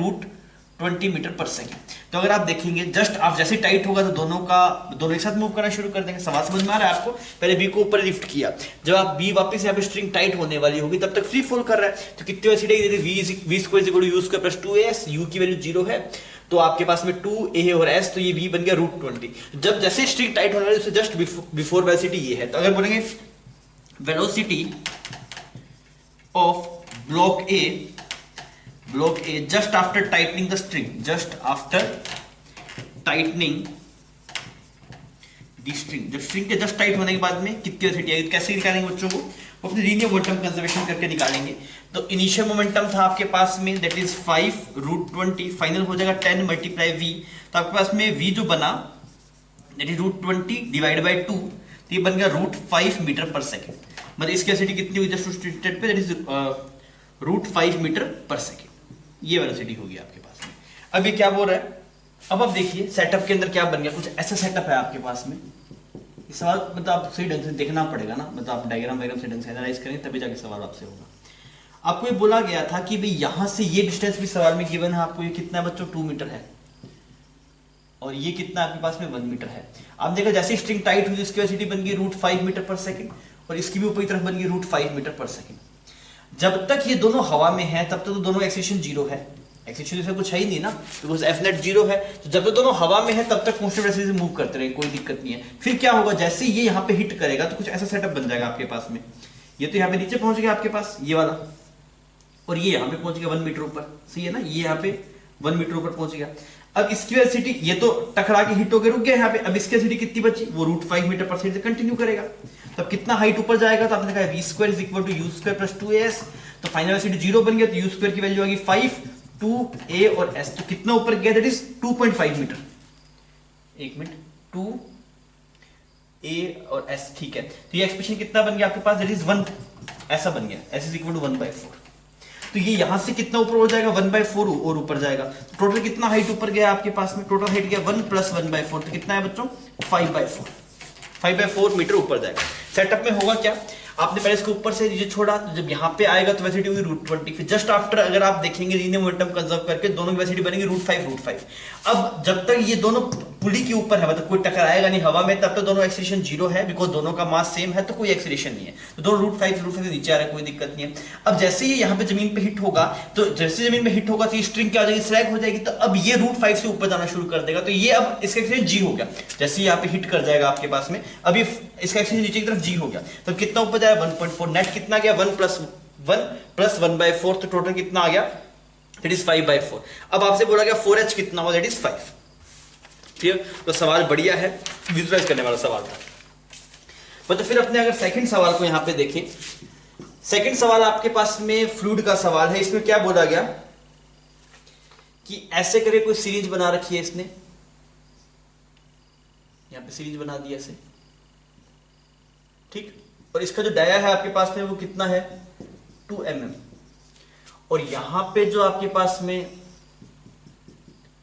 20 मीटर पर सेकेंड। तो अगर आप देखेंगे जस्ट आप जैसे टाइट होगा तो दोनों एक साथ मूव करना शुरू कर देंगे। सवाल समझ में आ रहा है आपको? पहले बी को ऊपर लिफ्ट किया, जब आप बी वापस यहाँ पे स्ट्रिंग टाइट होने वाली होगी तब तक फ्री फॉल कर रहा है, तो कितनी velocity v square equal to u square plus 2as, u की वैल्यू 0 है तो आपके पास में 2a और s, तो ये v बन गया √20। जब जैसे स्ट्रिंग टाइट होने वाली उससे जस्ट बिफोर वेलोसिटी ये है, तो अगर बोलेंगे velocity of block A just after tightening the string, just after tightening the string, जब स्ट्रिंग के जस्ट टाइट होने के बाद में कितनी वेलोसिटी आएगी, कैसे निकालेंगे बच्चों को, वो अपने लीनियर मोमेंटम कंजर्वेशन करके निकालेंगे। तो इनिशियल मोमेंटम था आपके पास में दैट इज 5√20, फाइनल हो जाएगा 10 मल्टीप्लाई v, तो आपके पास में v जो बना दैट इज √20 डिवाइड बाई 2, तो ये बन गया √5 मीटर पर सेकेंड। मतलब इसकी वेलोसिटी कितनी हुई जस्ट स्टेट पे, दैट इज √5 मीटर पर सेकेंड, ये वेलोसिटी होगी आपके पास में। अब ये क्या बोल रहा है, अब आप देखिए सेटअप के अंदर क्या बन गया, कुछ ऐसा सेटअप है आपके पास में। इस सवाल मतलब आप सही ढंग से देखना पड़ेगा ना, मतलब आप डायग्राम से ढंग से एनालाइज करेंगे तभी जाके सवाल आपसे होगा। आपको ये बोला गया था कि भाई यहां से ये डिस्टेंस भी सवाल में गिवन है आपको, ये कितना है बच्चों 2 मीटर है, और ये कितना आपके पास में 1 मीटर है। आप देखा जैसे स्ट्रिंग टाइट हुई इसकी वेलोसिटी बन गई √5 मीटर पर सेकेंड, और इसकी भी ऊपरी तरफ बन गई √5 मीटर पर सेकेंड। जब तक ये दोनों हवा में है तब तक तो दोनों एक्सेलेरेशन 0 है, एक्सेलेरेशन से कुछ है ही नहीं ना, बिकॉज एफ नेट 0 है। तो जब तक दोनों हवा में है तब तक कांस्टेंट वेलोसिटी से मूव करते रहे, कोई दिक्कत नहीं है। फिर क्या होगा, जैसे ये यहाँ पे हिट करेगा तो कुछ ऐसा सेटअप बन जाएगा आपके पास में, ये तो यहाँ पे नीचे पहुंच गया आपके पास ये वाला, और ये यहाँ पे पहुंच गया 1 मीटर ऊपर, सही है ना, ये यहाँ पे 1 मीटर ऊपर पहुंच गया। अब इसकी वेलोसिटी ये तो टकरा के हिट होकर रुक गया यहाँ पे, अब इसकी वेलोसिटी कितनी बची, वो √5 मीटर पर सेकेंड से कंटिन्यू करेगा। तब कितना हाइट ऊपर जाएगा, तो आपने कहा v square is equal to u square plus 2as, तो फाइनल वेलोसिटी 0 बन गया, तो यू स्क्वायर की वैल्यू आ गई 5, 2a और s, तो कितना ऊपर गया, दैट इज 2.5 मीटर। एक मिनट, 2a और s, ठीक है। तो ये एक्सप्रेशन कितना बन गया आपके पास, दैट इज 1, ऐसा बन गया, s इज इक्वल टू 1/4। तो ये यहां से कितना ऊपर हो जाएगा, 1/4 और ऊपर जाएगा। तो टोटल कितना हाइट ऊपर गया आपके पास में, टोटल हाइट गया 1 + 1/4, तो कितना है बच्चों 5/4 मीटर ऊपर जाएगा। सेटअप में होगा क्या, आपने पहले इसको ऊपर से नीचे छोड़ा, तो जब यहाँ पे आएगा तो वेलोसिटी होगी √20, फिर जस्ट आफ्टर अगर आप देखेंगे लीनियर मोमेंटम कंजर्व करके दोनों की वेलोसिटी बनेगी √5। अब जब तक ये दोनों पुली के ऊपर है, मतलब कोई टकराएगा नहीं हवा में, तब तक दोनों एक्सीलरेशन 0 है, बिकॉज दोनों का मास सेम है, तो कोई एक्सीलरेशन नहीं है, तो दोनों √5 से नीचे आ रहा है, कोई दिक्कत नहीं है। अब जैसे ही यहाँ पे जमीन पे हिट होगा, तो जैसे जमीन में हिट होगा तो ये स्ट्रिंग क्या हो जाएगी, स्लैग हो जाएगी, तो अब ये √5 से ऊपर जाना शुरू कर देगा, तो ये अब इसका एक्सीलरेशन g हो गया। जैसे यहाँ पे हिट कर जाएगा आपके पास में, अभी इसका एक्सीलरेशन नीचे की तरफ g हो गया, तो कितना ऊपर जाएगा 1.4, नेट कितना गया 1 + 1/4, तो टोटल कितना आ गया, दैट इज 5/4। अब आपसे बोला गया 4h कितना हो, दैट इज 5। क्लियर, तो सवाल बढ़िया है, विजुअलाइज करने वाला सवाल था। मतलब फिर अपने अगर सेकंड सवाल को यहां पे देखें, सेकंड सवाल आपके पास में फ्लूइड का सवाल है। इसमें क्या बोला गया कि ऐसे करे कोई सीरीज बना रखी है इसने, यहां पे सीरीज बना दी ऐसे, ठीक, और इसका जो डाया है आपके पास में वो कितना है 2 mm, और यहां पे जो आपके पास में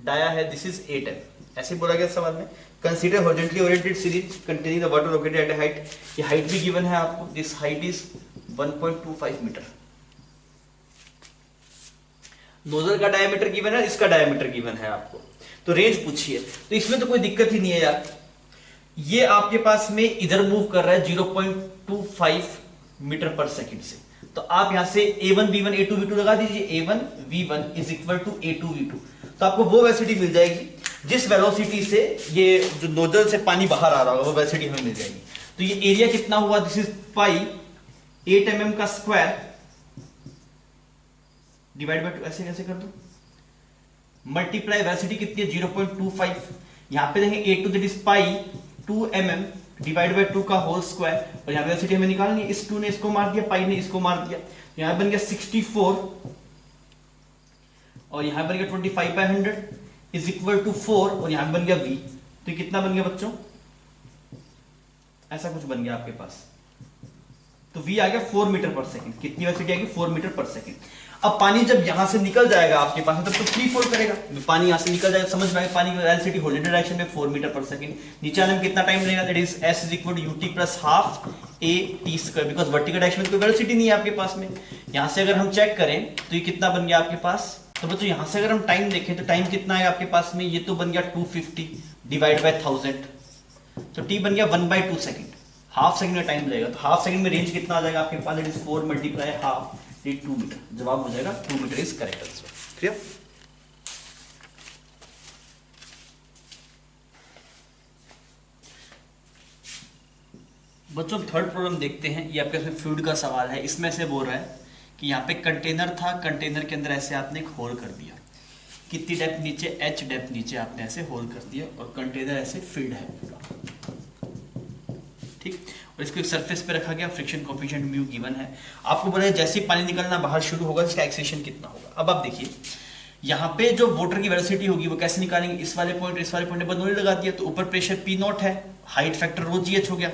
डाया है दिस इज 8 mm। ऐसे बोला गया सवाल में, consider horizontally oriented series containing the water located at a height, ये हाइट भी गिवन है आपको, this height is 1.25 metre. Nozzle का डायमीटर गिवन है, इसका डायमीटर गिवन है आपको, तो रेंज पूछिए, तो इसमें तो कोई दिक्कत ही नहीं है यार। ये आपके पास में इधर मूव कर रहा है 0.25 मीटर पर सेकंड से, तो आप यहां से a1 v1 a2 v2 लगा दीजिए, a1 v1 is equal to a2 v2, तो आपको वो वेलोसिटी मिल जाएगी जिस वेलोसिटी से ये जो नोजल से पानी बाहर आ रहा होगा वो वेलोसिटी हमें मिल जाएगी। तो ये एरिया कितना हुआ, दिस इज पाई 8 mm का स्क्वायर डिवाइड बाय 2, ऐसे कैसे कर दो, मल्टीप्लाई वेलोसिटी कितनी है 0.25, यहां पे देखें a2 that is pi 2 mm divide by 2 का होल स्क्वायर, और यहां पे वेलोसिटी हमें निकालनी है, इस 2 ने इसको मार दिया, पाई ने इसको मार दिया, यहां बन गया 64 और यहां बन गया 25/100 इज इक्वल टू 4, और यहां बन गया v, तो कितना बन गया बच्चों, ऐसा कुछ बन गया आपके पास, तो v आ गया 4 मीटर पर सेकंड। कितनी वेलोसिटी आएगी 4 मीटर पर सेकंड। अब पानी जब यहां से निकल जाएगा आपके पास तब तो फ्री फॉल करेगा, पानी यहां से निकल जाएगा, समझ में आएगा, पानी की वेलोसिटी हॉरिजॉन्टल डायरेक्शन में 4 मीटर पर सेकंड, नीचे आने में कितना टाइम लगेगा, that is s is equal to ut plus half at², because vertical direction में कोई वेलोसिटी नहीं है आपके पास में। यहां से अगर हम चेक करें तो ये कितना बन गया आपके पास तो बच्चों यहाँ से अगर हम टाइम देखें तो टाइम कितना है आपके पास में, ये तो बन गया 250 डिवाइड बाय 1000, तो टी बन गया 1/2 सेकंड, हाफ सेकंड का टाइम लगेगा। तो हाफ सेकंड में रेंज कितना आ जाएगा आपके पास, it is 4 multiply half, 2 metre. जवाब हो जाएगा 2 metre is correct answer. Clear? बच्चों थर्ड प्रॉब्लम देखते हैं। ये आपके फ्लूइड का सवाल है। इसमें से बोल रहा है कि यहाँ पे कंटेनर था, कंटेनर के अंदर ऐसे आपने एक होल कर दिया, कितनी डेप्थ नीचे, h डेप्थ नीचे आपने ऐसे होल कर दिया और कंटेनर ऐसे फिल्ड है पूरा, ठीक। और इसको एक सरफेस पे रखा गया, फ्रिक्शन कोएफिशिएंट म्यू गिवन है। आपको बोला जैसे ही पानी निकलना बाहर शुरू होगा इसका एक्सेलेरेशन कितना होगा। अब आप देखिए यहाँ पे जो वाटर की वेलोसिटी होगी वो कैसे निकालेंगे, इस वाले पॉइंट पर दोनों लगा दिया, तो ऊपर प्रेशर पी नॉट है, हाइट फैक्टर रो जी एच हो गया,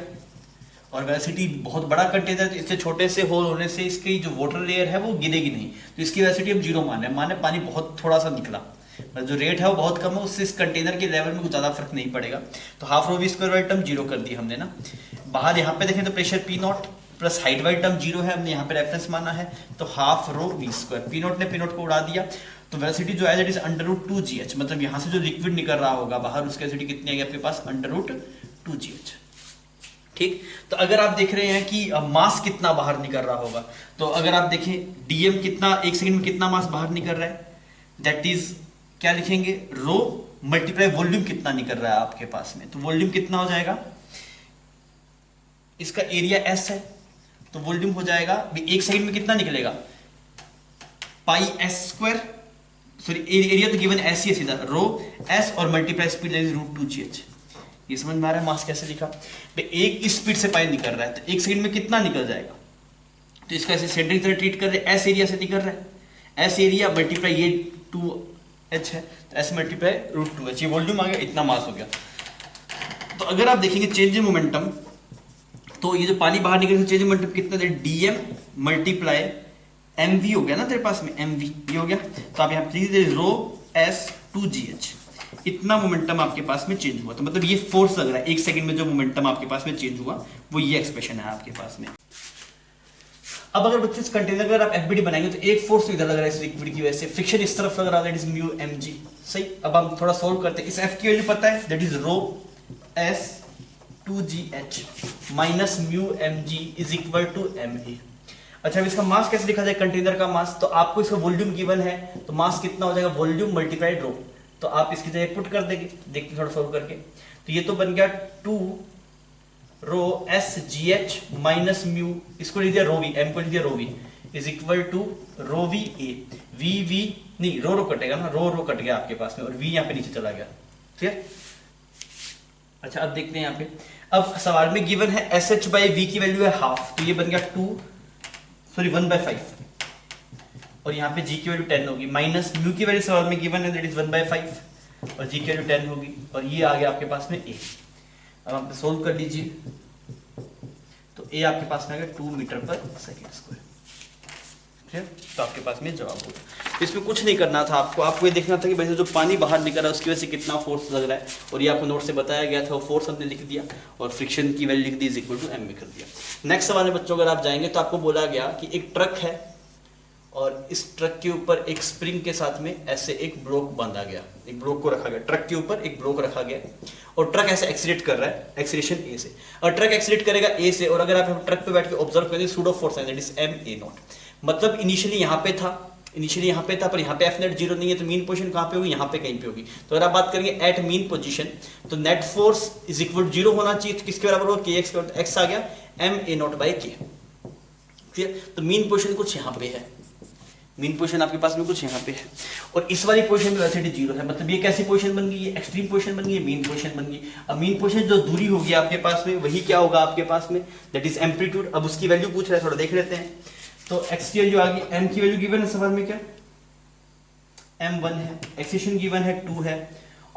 और वेलोसिटी बहुत बड़ा कंटेनर तो इससे छोटे से होल होने से इसकी जो वाटर लेयर है वो गिरेगी नहीं, तो इसकी वेलोसिटी हम 0 माने पानी बहुत थोड़ा सा निकला, जो रेट है वो बहुत कम है, उससे इस कंटेनर के लेवल में कुछ ज्यादा फर्क नहीं पड़ेगा। तो हाफ रो वी स्क्वायर वाली टर्म 0 कर दी हमने ना। बाहर यहाँ पे देखें तो pressure P nought plus height वाली टर्म 0 है, हमने यहाँ पे रेफरेंस माना है, तो half rho v square, P nought ने पी नॉट को उड़ा दिया, तो वेलोसिटी जो है दैट इज √2gh, मतलब यहाँ से जो लिक्विड निकल रहा होगा बाहर उसकी वेलोसिटी कितनी आएगी आपके पास, √2gh, ठीक। तो अगर आप देख रहे हैं कि मास कितना बाहर निकल रहा होगा, तो अगर आप देखें डीएम कितना, एक सेकंड में कितना मास बाहर निकल रहा है, दैट इज क्या लिखेंगे, रो मल्टीप्लाई वॉल्यूम कितना निकल रहा है आपके पास में, तो वॉल्यूम कितना हो जाएगा, इसका एरिया एस है, तो वॉल्यूम हो जाएगा एक सेकंड में कितना निकलेगा, पाई एस स्क्वायर, सॉरी एरिया तो गिवन एस ही है सीधा, रो एस और मल्टीप्लाई स्पीड √2gh। ये समझ में आ रहा है मास कैसे लिखा, एक स्पीड से पानी निकल रहा है तो एक सेकंड में कितना निकल जाएगा, तो इसका ऐसे सेंटर की तरह ट्रीट कर रहे हैं, एस एरिया से निकल रहा है, एस एरिया मल्टीप्लाई ये 2h है, तो एस मल्टीप्लाई √2h, ये वॉल्यूम आ गया, इतना मास हो गया। तो अगर आप देखेंगे चेंज इन मोमेंटम, तो ये जो पानी बाहर निकल चेंज इन मोमेंटम कितना है, डीएम मल्टीप्लाई mv हो गया ना तेरे पास में, mv ये हो गया, तो आप यहाँ प्लीज रो एस 2gh, इतना मोमेंटम आपके पास में चेंज हुआ, तो मतलब ये फोर्स लग रहा है एक सेकंड में जो मोमेंटम आपके पास में चेंज हुआ वो ये एक्सप्रेशन है आपके पास में। अब अगर बच्चे इस कंटेनर का आप एफबीडी बनाएंगे तो एक फोर्स इधर लग रहा है इस लिक्विड की वजह से, फ्रिक्शन इस तरफ लग रहा है, दैट इज म्यू mg, सही। अब हम थोड़ा सोल्व करते हैं, इस f की वैल्यू पता है, that is rho s 2gh minus mu mg is equal to ma। अच्छा अब इसका मास कैसे लिखा जाए, कंटेनर का मास, तो आपको इसका वॉल्यूम गिवन है, तो मास कितना हो जाएगा, वॉल्यूम मल्टीप्लाइड रो, तो आप इसकी जगह पुट कर देंगे, देखते थोड़ा सोल्व करके, तो ये तो बन गया 2 rho S G H minus mu, इसको लिख दिया रो वी, एम को लिख दिया rho V is equal to rho V A, V V नहीं रो कटेगा ना, रो कट गया आपके पास में, और वी यहाँ पे नीचे चला गया, ठीक है। अच्छा अब देखते हैं यहाँ पे, अब सवाल में गिवन है एस एच बाई वी की वैल्यू है हाफ, तो ये बन गया 1/5, और यहाँ पे जी की वैल्यू 10 होगी, माइनस म्यू की वैल्यू सवाल में गिवन है दैट इज 1/5 और जी की वैल्यू 10 होगी, और ये आ गया आपके पास में ए। अब आप सोल्व कर लीजिए, तो ए आपके पास में आ गया 2 मीटर पर सेकेंड स्क्वायर, ठीक है, तो आपके पास में जवाब होगा। इसमें कुछ नहीं करना था आपको ये देखना था कि वैसे जो पानी बाहर निकल रहा है उसकी वजह से कितना फोर्स लग रहा है, और ये आपको नोट से बताया गया था, वो फोर्स हमने लिख दिया और फ्रिक्शन की वैल्यू लिख दी इज इक्वल टू एम में कर दिया। नेक्स्ट सवाल है बच्चों, अगर आप जाएंगे तो आपको बोला गया कि एक ट्रक है और इस ट्रक के ऊपर एक स्प्रिंग के साथ में ऐसे एक ब्लॉक बांधा गया, एक ब्लॉक को रखा गया, ट्रक के ऊपर एक ब्लॉक रखा गया और ट्रक ऐसे एक्सीलरेट कर रहा है, एक्सीलरेशन ए से, और ट्रक एक्सीलरेट करेगा ए से, और अगर आप ट्रक पे बैठ के ऑब्जर्व करेंगे सूडो फोर्स है that is m a nought, मतलब इनिशियली यहाँ पे था, पर यहाँ पे एफ नेट 0 नहीं है, तो मीन पोजीशन कहाँ पे होगी, यहाँ पे कहीं पे होगी। तो अगर आप बात करेंगे एट मीन पोजीशन, तो नेट फोर्स इज इक्वल 0 होना चाहिए, तो किसके बराबर होगा, के एक्स, एक्स आ गया एम ए नॉट बाई के, ठीक है। तो मीन पोजीशन कुछ यहाँ पे है, मीन पोजीशन आपके पास में कुछ यहाँ पे है, और इस वाली पोजीशन में वेलोसिटी 0 है, मतलब ये कैसी पोजीशन बन गई, ये एक्सट्रीम पोजीशन बन गई, मीन पोजीशन बन गई। अब मीन पोजीशन जो दूरी होगी आपके पास में वही क्या होगा आपके पास में, दैट इज एम्पलीट्यूड। अब उसकी वैल्यू पूछ रहा है, थोड़ा देख लेते हैं। तो एक्स की वैल्यू आ गई, एम की वैल्यू गिवन है सवाल में क्या, m1 है, एक्सेलेरेशन गिवन है 2 है,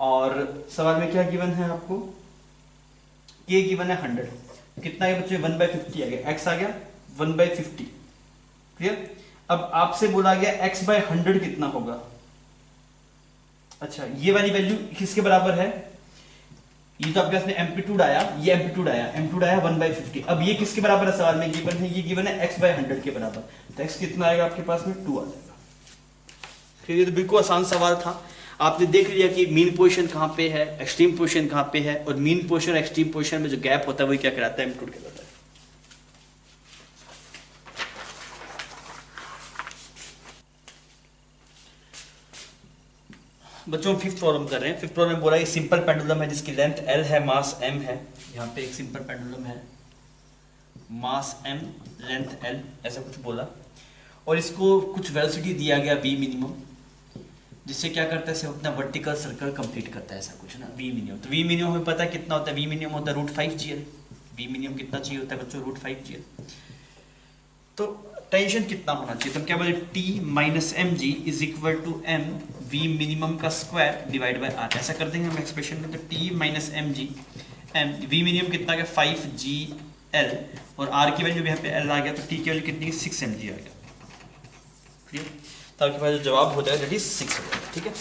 और सवाल में क्या गिवन है आपको, k गिवन है 100, कितना है बच्चे 1/50 आ गया, x आ गया 1/50, क्लियर। अब आपसे बोला गया x/100 कितना होगा, अच्छा ये वाली वैल्यू किसके बराबर है, ये तो आपके पास में एम्पलीट्यूड आया, ये एम्पलीट्यूड आया 1/50, अब ये किसके बराबर है सवाल में गिवन है, ये गिवन है x/100 के बराबर, तो x कितना आएगा आपके पास में 2 आ जाएगा, फिर ये तो बिल्कुल आसान सवाल था। आपने देख लिया कि मीन पोजीशन कहाँ पे है, एक्सट्रीम पोजीशन कहाँ पे है, और मीन पोजीशन और एक्सट्रीम पोजीशन में जो गैप होता है वही क्या कहलाता है, एम्पलीट्यूड कहलाता है। बच्चों फिफ्थ प्रॉब्लम कर रहे हैं। फिफ्थ प्रॉब्लम में बोला कि सिंपल पेंडुलम है जिसकी लेंथ L है, मास m है। यहाँ पे एक सिंपल पेंडुलम है, मास m, लेंथ L, ऐसा कुछ बोला, और इसको कुछ वेलोसिटी दिया गया v मिनिमम, जिससे क्या करता है, अपना वर्टिकल सर्कल कंप्लीट करता है, ऐसा कुछ ना, v मिनिमम। तो v मिनिमम हमें पता है कितना होता है, v मिनिमम होता है √5gl। v मिनिमम कितना चाहिए होता है बच्चों, √5gl। तो टेंशन कितना होना चाहिए, तो हम क्या बोले, T minus m g is equal to m v minimum का स्क्वायर डिवाइड बाय आर। ऐसा कर देंगे हम एक्सप्रेशन में, तो T minus m g m, v minimum कितना आ गया 5gl, और आर की वैल्यू भी यहाँ पे एल आ गया, तो टी की वैल्यू कितनी 6mg आ गया। क्लियर? तो आपके पास जो जवाब हो जाएगा दैट इज 6 हो जाएगा। ठीक है,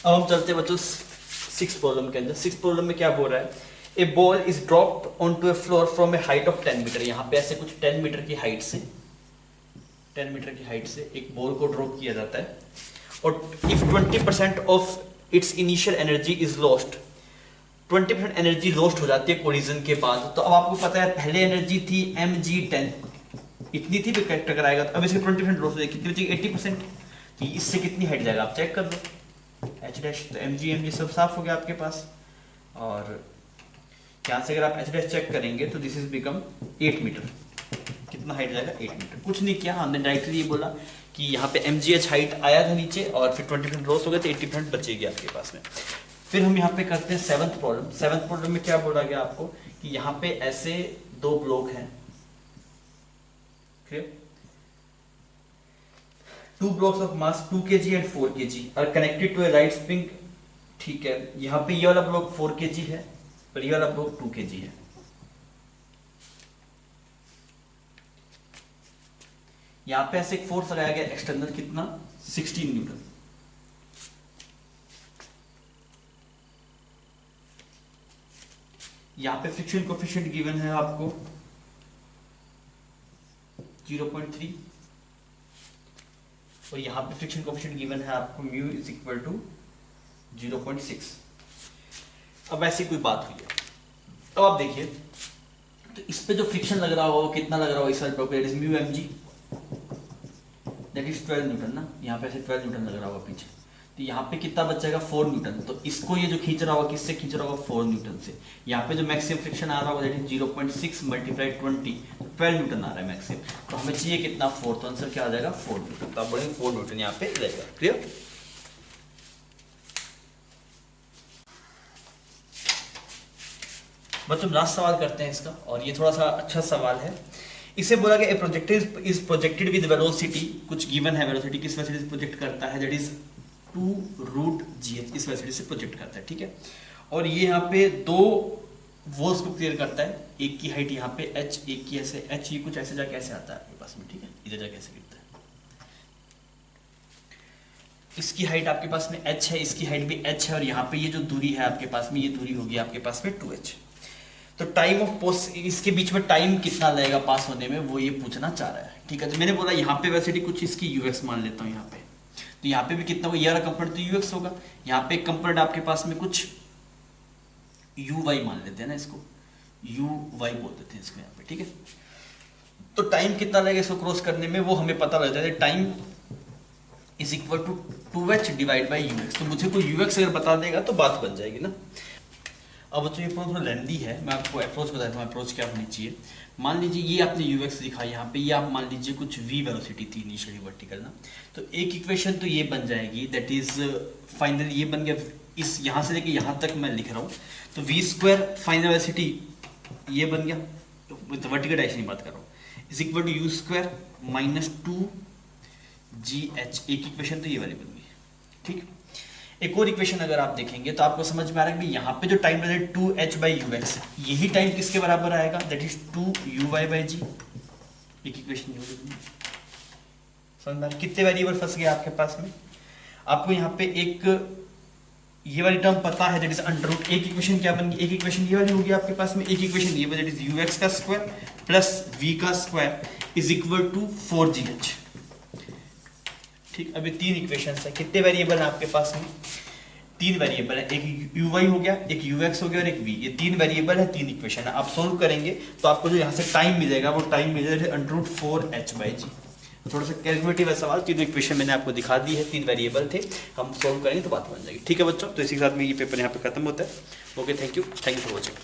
अब हम चलते हैं बच्चों सिक्स प्रॉब्लम के अंदर। सिक्स प्रॉब्लम में क्या बोल रहा है, a ball is dropped on to a floor from a height of 10 metre. यहाँ पे ऐसे कुछ 10 मीटर की हाइट से, 10 मीटर की हाइट से एक बॉल को ड्रॉप किया जाता है, और if 20% of its initial energy is lost, 20% energy lost हो जाती है कोलिजन के बाद। तो अब आपको पता है पहले एनर्जी थी mg10, इतनी थी, टकराएगा, तो अब इसके 20% लॉस हो जाएगी, कितनी बचेगी 80%। तो इससे कितनी हाइट जाएगा आप चेक कर लो, h डैश, तो mg सब साफ हो गया आपके पास। और यहाँ से अगर आप h डैश चेक करेंगे तो दिस इज बिकम 8 मीटर। कितना हाइट जाएगा 8 मीटर। कुछ नहीं किया हमने, डायरेक्टली ये बोला कि यहाँ पे mgh हाइट आया था नीचे, और फिर 20% लॉस हो गया, तो 80% बचेगी आपके पास में। फिर हम यहाँ पे करते हैं सेवंथ प्रॉब्लम। सेवंथ प्रॉब्लम में क्या बोला गया आपको कि यहाँ पे ऐसे दो ब्लॉक हैं, two blocks of mass 2 kg and 4 kg are connected to a right spring. ठीक है, यहाँ पे ये वाला ब्लॉक 4 kg है और ये वाला ब्लॉक 2 kg है। यहाँ पे ऐसे एक फोर्स लगाया गया एक्सटर्नल, कितना 16 न्यूटन। यहाँ पे फ्रिक्शन कोएफिशिएंट गिवन है आपको 0.3, और यहाँ पे फ्रिक्शन कोएफिशिएंट गिवन है आपको म्यू इज इक्वल टू 0.6। अब ऐसी कोई बात हुई है, अब आप देखिए, तो इस पे जो फ्रिक्शन लग रहा होगा वो कितना लग रहा होगा, इस वाले पे that is mu mg, that is 12 Newton ना। यहाँ पे ऐसे 12 न्यूटन लग रहा होगा पीछे, तो यहाँ पे कितना बचेगा 4 न्यूटन। तो इसको ये जो खींच रहा होगा किससे खींच रहा होगा, 4 न्यूटन से। यहाँ पे जो मैक्सिमम फ्रिक्शन आ रहा होगा दैट इज 0.6 मल्टीप्लाई 20, 12 न्यूटन आ रहा है मैक्सिमम। तो हमें चाहिए कितना 4, तो आंसर क्या आ जाएगा 4 न्यूटन। तो आप बोलेंगे 4 न्यूटन यहाँ पे रहेगा। क्लियर? बच्चों लास्ट सवाल करते हैं इसका, और ये थोड़ा सा अच्छा सवाल है। इसे बोला गया projected is projected with velocity, कुछ गिवन है वेलोसिटी, किस वेलोसिटी से प्रोजेक्ट करता है, दैट इज 2√gh, इस वेलोसिटी से प्रोजेक्ट करता है। ठीक है, और ये यहाँ पे दो वॉल्स को क्लियर करता है, एक की हाइट यहाँ पे h, एक की ऐसे h, ये कुछ ऐसे जाके ऐसे आता है आपके पास में। ठीक है, इधर जाके ऐसे गिरता है। इसकी हाइट आपके पास में h है, इसकी हाइट भी h है, और यहाँ पे ये जो दूरी है आपके पास में, ये दूरी होगी आपके पास में 2h। तो टाइम ऑफ पोस, इसके बीच में टाइम कितना लगेगा पास होने में, वो ये पूछना चाह रहा है। ठीक है, तो मैंने बोला यहाँ पे वेलोसिटी कुछ इसकी ux मान लेता हूँ यहाँ पे, तो यहाँ पे भी कितना होगा, ये वाला कंपोनेंट तो ux होगा। यहाँ पे एक कंपोनेंट आपके पास में कुछ uy मान लेते हैं ना, इसको uy बोल देते हैं इसको यहाँ पे। ठीक है, तो टाइम कितना लगेगा इसको क्रॉस करने में, वो हमें पता लग जाता है। Time is equal to 2h divide by ux। तो मुझे कोई ux अगर बता देगा तो बात बन जाएगी ना। अब बच्चों ये थोड़ा लेंदी है, मैं आपको अप्रोच बताता हूँ, अप्रोच क्या होनी चाहिए। मान लीजिए ये आपने ux दिखा यहाँ पे, ये आप मान लीजिए कुछ v वेलोसिटी थी इनिशियली वर्टिकल ना, तो एक इक्वेशन तो ये बन जाएगी, दैट इज फाइनली ये बन गया, इस यहाँ से लेके यहाँ तक मैं लिख रहा हूँ, तो v² फाइनल वेलोसिटी ये बन गया, विद वर्टिकल डायरेक्शन की बात कर रहा हूँ, is equal to u² minus 2gh। एक इक्वेशन तो ये वाली बन गई। ठीक, एक और इक्वेशन अगर आप देखेंगे तो आपको समझ में आ रहा है कि यहाँ पे जो टाइम है 2h बाई ux, यही टाइम किसके बराबर आएगा, that is 2uy by g। एक इक्वेशन समझ में आ रहा है? कितने वेरिएबल फंस गए आपके पास में। आपको यहाँ पे एक ये वाली टर्म पता है, दैट इज अंडर रूट। एक इक्वेशन क्या बन गई, एक इक्वेशन ये वाली होगी आपके पास में, एक इक्वेशन ये दैट इज ux का स्क्वायर प्लस v का square is equal to 4gh। ठीक, अभी 3 इक्वेशन है। कितने वेरिएबल है आपके पास में? 3 वेरिएबल है, एक uy हो गया, एक ux हो गया और एक v। ये 3 वेरिएबल है, 3 इक्वेशन है। आप सोल्व करेंगे तो आपको जो यहाँ से टाइम मिलेगा वो टाइम मिलेगा √4h/g। तो थोड़ा सा कैलकुलेटिव है सवाल, तीनों इक्वेशन मैंने आपको दिखा दी है, 3 वेरिएबल थे, हम सोल्व करेंगे तो बात बन जाएगी। ठीक है बच्चों, तो इसी के साथ में ये पेपर यहाँ पे खत्म होता है। Okay, thank you for watching.